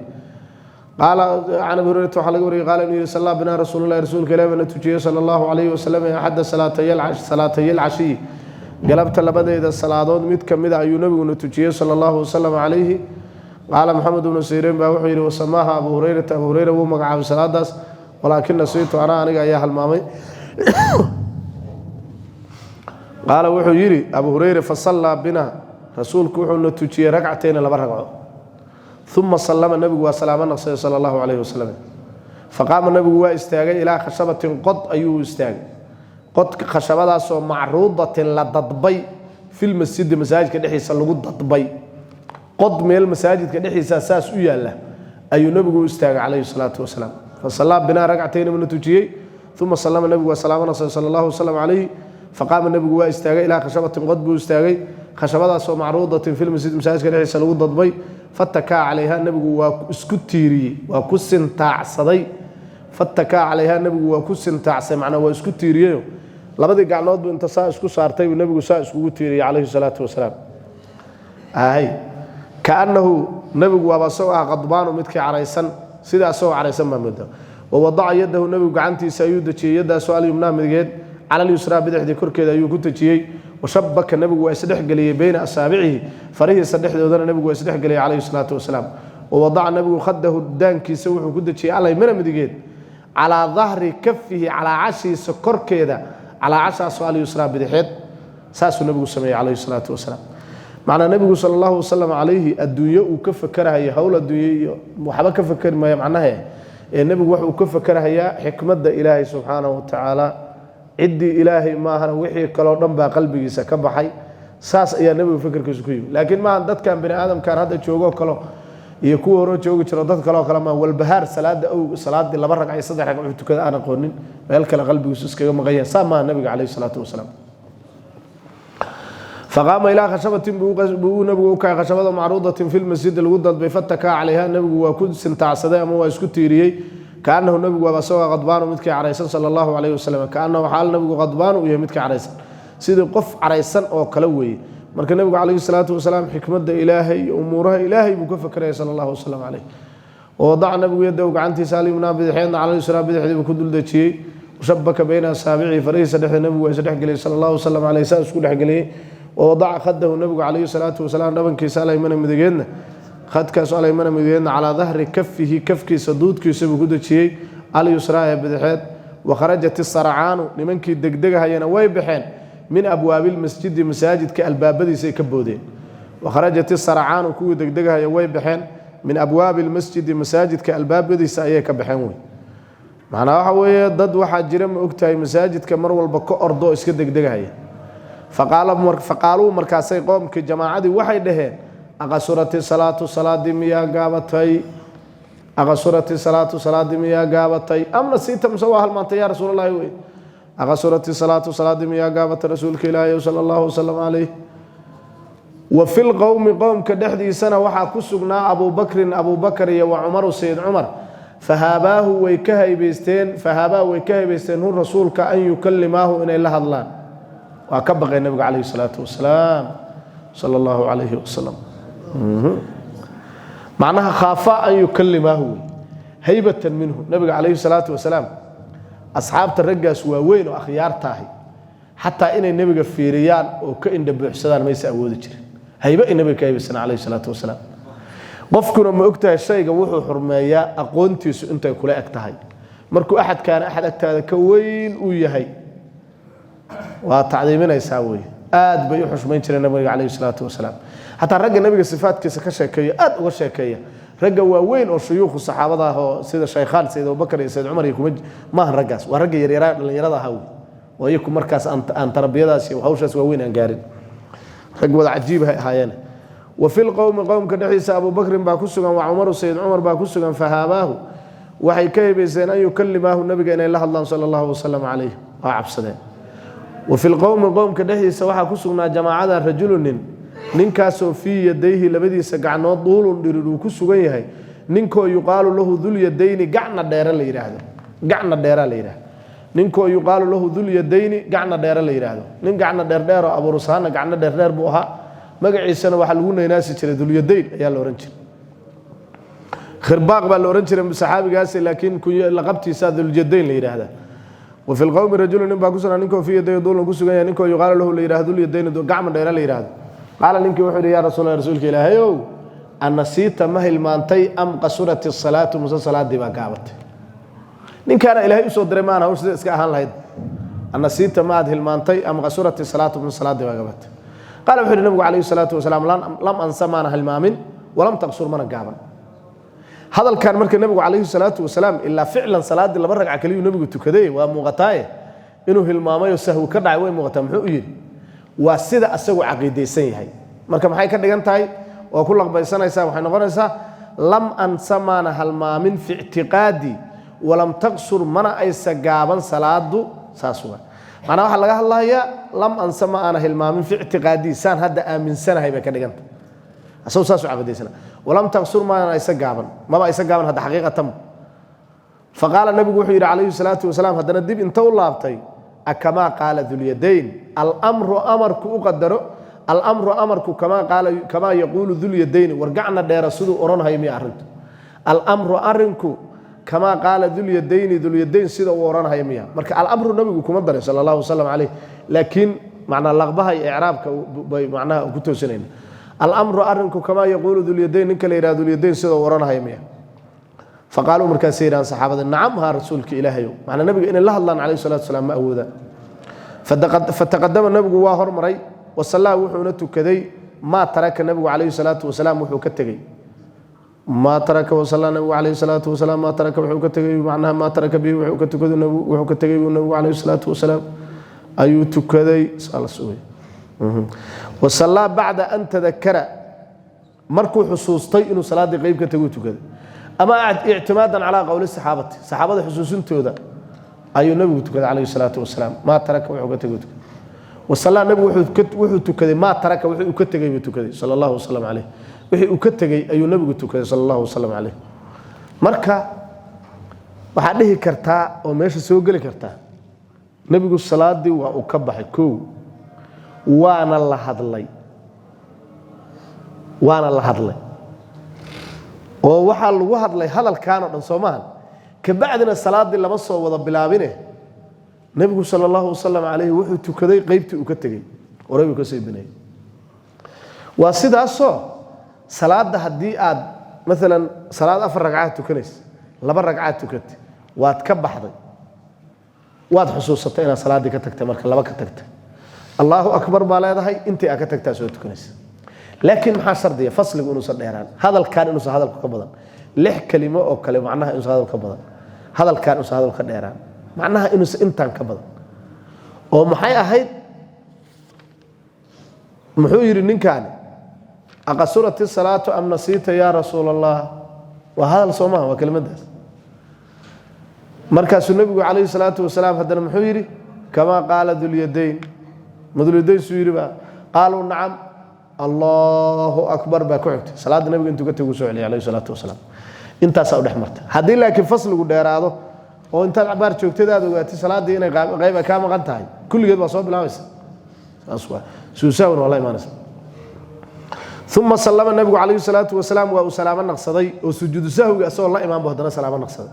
قال عن ابو هريره وحلق قال انه صلى الله بنا رسول الله رسولك الله صلى الله عليه وسلم احد صلاتي العشي قلبت لبدأ الصلاة ميت كمدة أيو نبي ونتوجيه صلى الله وسلم عليه قال محمد بن سيرين بوحير وسماها أبو هريرة ومقع الصلاة داس ولكن نسيت أنا أيها المامي قال وحيري أبو هريرة فصلى بنا رسولك وحو نتوجيه ركعتين لبرقعه ثم سلم النبي وسلامنا صلى الله عليه وسلم فقام النبي واستاغي إلى خشبة قد أيو استاغي قد خشبة سو معروضة للضبي في المسجد مساجد كدحيس لو ضبي قد ميل مساجد كدحيس اساس و ياله اي نبي استاغ عليه الصلاه والسلام فصلى بنا ركعتين من توجيه ثم سلم النبي وسلامنا صلى الله وسلم عليه فقام النبي واستاغ الى خشبة قد بو استاغي خشبة سو معروضة في المسجد مساجد كدحيس لو ضبي فتكا عليها النبي واسكتيري وكسنتاعسدي فتكا عليها النبي وكسنتاعس معناه واسكتيريو labadii gacnood buu inta saa isku saartay nabigu saa isku tiiriyay alayhi salatu wasalaam kaanahu nabigu waa soo qadbaan midkii caraysan sida soo caraysan maamada oo wadaca yadahu nabigu gacantiisa ayuu dajiyay yada su'aal yumna midgeed ala al-yusra bidixdii korkeeda ayuu ku tajiyay washabaka nabigu waa isdhex galiyay bayna asaabici farihi saddexdoodana nabigu waa isdhex galiyay alayhi salatu wasalaam oo wadaca nabigu khadahu daankiisa wuxuu ku dajiyay alay mana midgeed ala dhahri kaffihi ala ashiisa korkeeda على عشاء سؤال يسرى بدحيد ساس النبي صلى الله عليه الصلاة والسلام معنى النبي صلى الله وسلم عليه الدنيا وكفكرها هي هول الدنيا وحبا كفكر ما معناها النبي وحو كفكرها هي حكمة إلهي سبحانه وتعالى عدي إلهي ما هنا وحي كلو دنبا قلبي سكبحي ساس يا نبي فكر كسكوي لكن ما عندك كان بني آدم كان هذا جوجو كلو يكون رو جوجو شردات كلو كلام والبهار صلاة أو صلاة اللي برك عي صدق حق كذا أنا قونين ويلك قلبي وسكوا مغير سامع النبي عليه الصلاة والسلام فقام إلى خشبة بو نبي كخشبة معروضة في المسجد الودد بفتك عليها النبي وكل سنتع صدق ما واسكتيري كأنه النبي وبسوا غضبان ومتك عريسان صلى الله عليه وسلم كأنه حال النبي غضبان ويمتك عريسان سيد قف عريسان أو كلوي marka nabigu kaleey salaatu wasalaam xikmada ilaahay umuraha ilaahay buu ka fakarayay sallallahu alayhi wasallam ووضع النبي يده وقعنتي سالمنا بدحين على اليسرى بدحدي بكدل دجي وشبك بين اصابعه فريس دخ النبي وسدح قلي صلى الله وسلم عليه ساس كدح قلي ووضع خده النبي عليه الصلاه والسلام دبنكي سالمنا مدغنا خدك سالمنا مدغنا على ظهر كفه كفكي سدودكي سبو كدجي على اليسرى بدحد وخرجت الصرعان لمنكي دغدغهينا way بخين من ابواب المسجد مساجد كالبابديسay ka boodeen وخرجت الصرعان كو دغدغهيا way بخين من ابواب المسجد مساجد كالبابديسay ayay ka baxeen way macnaha waxa weeye dad waxa jira ma ogtahay masaajidka mar walba ka ordo iska degdegaya faqaalu markaasay qoomkii jamaacadii waxay dhaheen aqasurati salaati miya gaabatay aqasurati salaati miya gaabatay amna siita musawa hal maanta ya rasuulullaahi way aqasurati salaati miya gaabatay rasuulka ilaahay sallallahu alayhi wasallam alayhi وفي القوم قوم كدحدي سنة وحا كسغنا أبو بكر وعمر وسيد عمر فهاباه ويكهي بيستين هو الرسول كأن يكلماه إن الله الله وكبغ النبي عليه الصلاة والسلام صلى الله عليه وسلم معناها خافا أن يكلماه هيبة منه النبي عليه الصلاة والسلام أصحاب الرجاس ووين وأخيار تاهي حتى إن النبي في ريال وكأن دبع سدان ما يسأود جري هيبة النبي كايبسنا عليه الصلاة والسلام qofkuna ma ogtahay shayga wuxuu xurmeeyaa aqoontiisu intay kula egtahay markuu ahad agtaada ka weyn uu yahay waa tacdiiminaysaa way aad bay u xushmayn jireen nabiga kaleey salaatu wasalaam hatta ragga nabiga sifaadkiisa ka sheekeeyo aad uga sheekeeya ragga waa weyn oo shuyuukh saxaabada ah sida shaykhaan sida Abu Bakar iyo Sayyid Umar iyo kuma ma raggaas waa ragga yaryar dhalinyarada ah oo iyagu markaas aan tarbiyadaas iyo hawshaas waa weyn aan gaarin rag wada cajiib ah ahaayeen وفي القوم كدحيس أبو بكر باكسوغان وعمر وسيد عمر باكسوغان فهاباه وحي كيبسين أن يكلمه النبي إن الله صلى الله وسلم عليه وعبسدين وفي القوم كدحيس وحا كسوغنا جماعة رجل ننكاسو في يديه لبدي سقعنا طول ديرو كسوغان يحي ننكو يقال له ذو اليدين قعنا دير ليرهدو ننكو يقال له ذو اليدين قعنا دير ليرهدو نن قعنا دير أبو رسانة قعنا دير بوها magaciisana waxa lagu neynaasi jiray dulyadayn ayaa la oran jiray khirbaaq baa la oran jiray saxaabigaas laakiin laqabtiisa dulyadayn la yiraahdo وفي القوم رجل نبا كسنا نكو في يدي دول كسغان نكو يقال له لا يراهدو اليدين دو قعم دير لا يراهدو قال نكو وحو يا رسولك الهي ان نسيت مهل مانتي ام قصرت الصلاه مصلاه دي با قابت نين كان الهي سو دريمان او سida iska ahaan lahayd ان نسيت ما هل مانتي ام قصرت الصلاه مصلاه دي با قابت قال وحي النبي عليه الصلاة والسلام لم أنسى ما نهل مامن ولم تقصر من قابا هذا كان مركز النبي عليه الصلاة والسلام إلا فعلا صلاة اللي برق عكليه النبي تكذي ومغطاية إنه المامي يسهو كرع وين مغطى محوئين والسيدة أسوي عقيدة سيهي مركز محاي كرد جنتاي وكل لقب سنة يساوي حين غرسة لم أنسى ما نهل مامن في اعتقادي ولم تقصر من أيس قابا صلاة ساسوها أنا واحد لقاه الله يا لم أنسى ما أنا هالمامن في اعتقادي سان هذا آمن سنة هيبقى كده جنت أسوس عبدي سنة ولم تقصر ما أنا يسجابا ما بقى يسجابا هذا حقيقة تم فقال النبي وحي عليه الصلاة والسلام هذا ندب أنت والله أبطي أكما قال ذو اليدين الأمر أمرك أقدره الأمر أمرك كما يقول ذو اليدين ورجعنا دير سدو أوران هاي ميارد الأمر أرنكو كما قال ذو اليدين سيده وران هيميا marka al-amru nabigu kuma daray sallallahu alayhi wasallam alayhi laakin macna laqbaha i'raabka macna ku toosanayna al-amru arinku kama yaqulu dhul yadayn ninka la yiraahdo dhul yadayn sida waran haymiya faqalu marka sayran saxaabada nacam ha rasuulka ilaahay macna nabiga in la hadlan alayhi salatu wasallam ma awooda fataqaddama nabigu waa hormaray wa sallallahu wuxuuna tukaday ma taraka nabigu alayhi salatu wasallam wuxuu ka tagay ما ترك وصلى النبي عليه الصلاة والسلام ما ترك وحكتجي معناها ما ترك به وحكتجي النبي عليه الصلاة والسلام أيو تكذي صلى سوي وصلى بعد أن تذكر مركو حصوصتي إنه صلاة غيب كتجي تكذي أما اعتمادا على قول صحابة حصوصين تودا أيو النبي تكذي عليه الصلاة والسلام ما ترك وحكتجي وصلى النبي وحكتجي ما ترك وحكتجي تكذي صلى الله وسلم عليه wixii uu ka tagay ayuu nabigu tukaday sallallahu alayhi wasallam alayhi marka waxa dhihi kartaa oo meesha soo gali kartaa nabigu salaadii waa uu ka baxay koow waana la hadlay ووحى الوهر لي هذا الكانوا من صومان كبعدنا الصلاة دي لما صو وضب بلابينه نبي صلى الله عليه وسلم عليه وحي تكذي قيبتي وكتجي وربي كسي بني واسيد أصو صلاة ده هدي عاد مثلا صلاة أفر ركعات تكنيس لبر ركعات تكت واتكب حضي واد حصوصتين صلاة دي كتكتمر كلا بكتكت الله أكبر بالا هاي أنت أكتكت أسوي تكنيس لكن محاصر دي فصل يقولوا صدق هذا الكان إنه هذا الكبضان لح كلمة أو كلمة معناها إنه هذا الكبضان هذا الكان إنه هذا الكديران معناها إنه إنتان كبضان ومحيا هيد محير نكان أقصرت الصلاة أم نسيت يا رسول الله وهذا الصومها وكلمة ده مركز النبي عليه الصلاة والسلام هذا المحيري كما قال ذو اليدين مذو اليدين سويري قالوا نعم الله أكبر بكعت صلاة النبي أنتوا كتبوا سؤالي عليه الصلاة والسلام أنت سأود حمرت هذه لكن فصل قدر هذا وأنت العبارة شوكت هذا وقت صلاة دي أنا غايبة كام غنتهاي كل جد بصوب بلاوس أسوأ سوساون والله ما نسمع ثم سلم النبي عليه الصلاة والسلام وسلام النقصدي وسجود سهو أسأل الله إمام بهدنا سلام النقصدي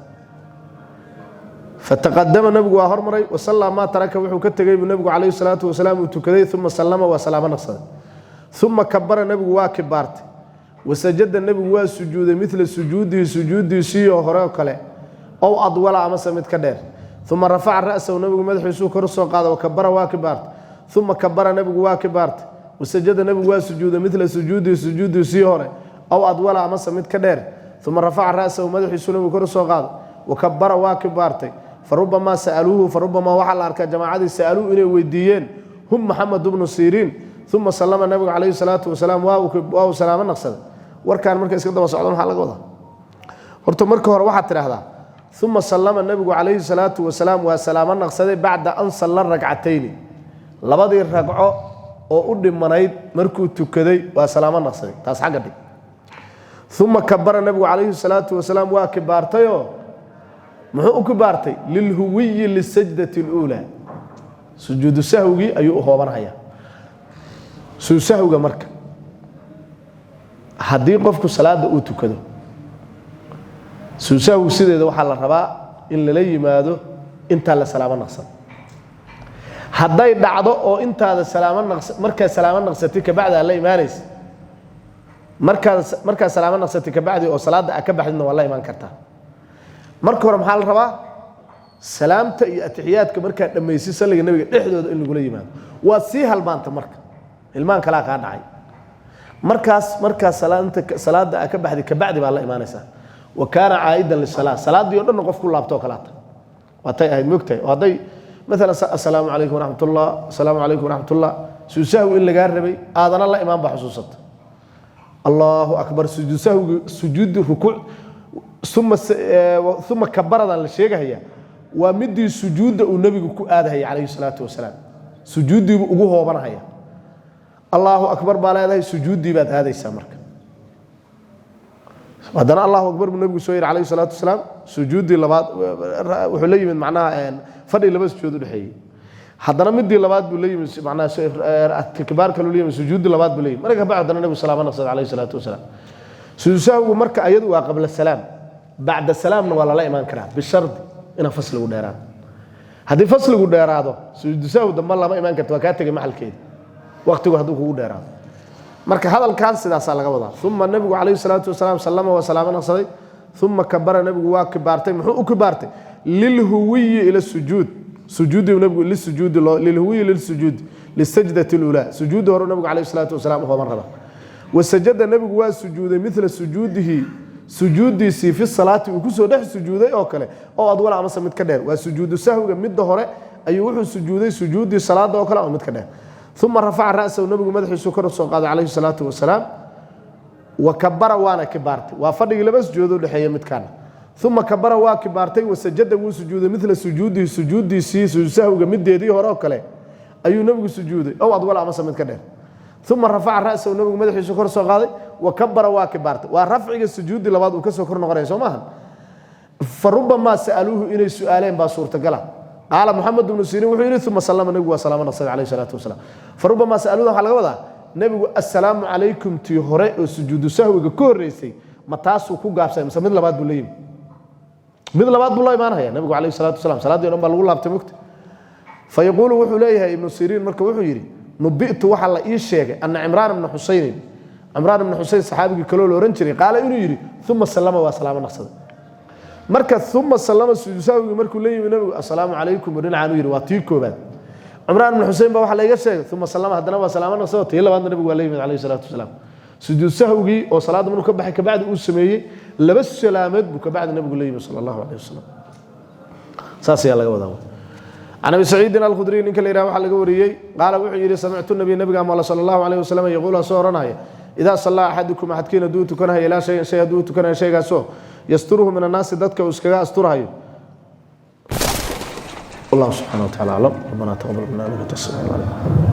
فتقدم النبي وهرمري وصلى ما ترك وحكت جيب النبي عليه الصلاة والسلام وتكذي ثم سلم وسلام النقصدي ثم كبر النبي وكبرت وسجد النبي وسجود مثل سجوده سيو هراء كله أو أطول أمس متكدر ثم رفع الرأس والنبي مدح يسوق رأسه قاعد وكبر وكبرت ثم كبر النبي وكبرت وسجد النبي وسجود مثل سجوده سيو هراء أو أطول أمس متكدر ثم رفع الرأس ومدح يسوق النبي رأسه قاعد وكبر وكبرت فربما سألوه فربما وحل أركان جماعة سألوه إلى ويديين هم محمد بن سيرين ثم سلم النبي عليه الصلاة والسلام واو سلام النقصد وركان مركز كده وصعدون حلقة وضع هرت مركه واحد ترى ثم سلم النبي عليه الصلاة والسلام وسلام النقصد بعد أن صلى الركعتين لبدي الركعة أو قدم منايد مركو تكذي وسلام النقصد تاس حاجة دي ثم كبر النبي عليه الصلاة والسلام وكبارتيو محو كبارتي للهوي للسجدة الأولى سجود السهوي أيوه هو منعيا سوسهوغا marka hadii qofku salaada uu tukado suusahu sideeda waxa la rabaa in la yimaado inta la salaamo naqsan haday dhacdo oo intaada salaamo naqsan marka salaamo naqsati ka bacda la iimaanays marka salaamo naqsati ka bacdi oo salaada ka baxdina wallahi iimaan kartaa marka hore maxaa la rabaa salaamta iyo atixiyaadka marka dhameysay salliga nabiga dhexdooda in lagu yimaado waa si halmaanta marka ilmaan kala ka dhacay markaas salaada ka baxdi ka bacdi baa la iimaanaysa wa kana aidan lis-salaat salaadii oo dhan qof ku laabto kalaata waatay ahayd mugtay oo haday مثلا السلام عليكم ورحمة الله السلام عليكم ورحمة الله سوسه إلا جاربي آذنا الله إمام بحصوصت الله أكبر سجود الركوع ثم كبرنا الشيء هي ومدي سجود النبي هي عليه الصلاة والسلام سجود أبوه وبنا هي الله أكبر بالا سجود بعد هذا السمر بعدنا الله أكبر بالنبي سوير عليه الصلاة والسلام سجود لبعض وحلي من معناه فرق لبس سجود الحي حضرنا مدي لبعض بلي معناه كبار كانوا لي سجود لبعض بلي مركب بعدنا النبي صلى الله عليه والسلام سجود مركب أيد وقبل السلام بعد السلام ولا لا إيمان كلام بالشرط إن فصل وديران هذه فصل وديران هذا سجود سهو دم الله ما إيمان كتوكاتك محل كيد وقت وهذا هو وديران marka hadalkaas sidaas laga wadaa thumma nabigu kaleey salaatu wasalaam sallama wa salaamana saday thumma kabbara nabigu waa kibaartay muxuu u kibaartay lil huwi ila sujud sujudi nabigu lil sujud lil huwi lil sujud lisajdati alula sujud hore nabigu kaleey salaatu wasalaam oo marraba wasajada nabigu waa sujuuday mithla sujudihi sujudiisi fi salati uu ku soo dhex sujuuday oo kale oo adwala ama samid ka dheer waa sujuudu sahwiga mid hore ayuu wuxuu sujuuday sujudi salaada oo kale oo mid ka dheer ثم رفع رأسه النبي مدح سكر الصقاد عليه الصلاة والسلام وكبر وانا كبارت وفرق لبس جودو لحية متكان ثم كبر وكبارتي وسجد وسجود مثل سجودي سي سهو جمد يدي وراء كله أي نبي سجودي أو أضول عمس متكان ثم رفع رأسه النبي مدح سكر الصقاد وكبر وكبارت ورفع السجود لبعض وكسكر نغرين سماها فربما سألوه إلى سؤالين بصورة قلم قال محمد بن سيرين وحيري ثم سلم النبي وسلام النبي عليه الصلاة والسلام فربما سألوه على وضع نبي السلام عليكم تي هراء سجود سهو كوريسي ma taasuu ku gaabsay mise mid labaad buu leeyahay mid labaad buu la imaanaya nabigu calayhi salaatu wasalaam salaadii dhan baa lagu laabtay mugta fayaquulu wuxuu leeyahay ibnu siriin marka wuxuu yidhi nubi'tu waxaa la ii sheegay anna cimraan ibna xusaynin cimraan ibna xusayn saxaabigii kaloo la ohan jiray qaala inuu yidhi uma sallama waa salaamo naqsaday marka uma sallama sujuusaawigii markuu la yimi nabigu assalaamu calaykum dhinacaanu yidhi waa tii koobaad cimraan ibna xusayn baa waxaa layga sheegay uma sallama haddana waa salaamo naqsado tii labaadna nabigu waa la yimid calayhi salaatu wasalaam sujuud sahwigii oo salaadda markuu ka baxay kabacdi uu sameeyey laba salaamood buu kabacdi nabigu la yimi sala allahu calayhi wasalam saas ayaa laga wadaa عن ابي سعيد الخدري ان كلا يراه waxa laga wariyay qaal wuxuu yiri sami'tu nabiy nabiga muhammad sallallahu alayhi wasallam yaqulu sooranaya idha salla ahadukum ahadkiina duu tukanahay ila shay duu tukanahay shaygaasoo yasturuhu min an-nas dadka iskaga asturayo Allah subhanahu wa ta'ala alam rabbana taqabbal minna wa taqabbal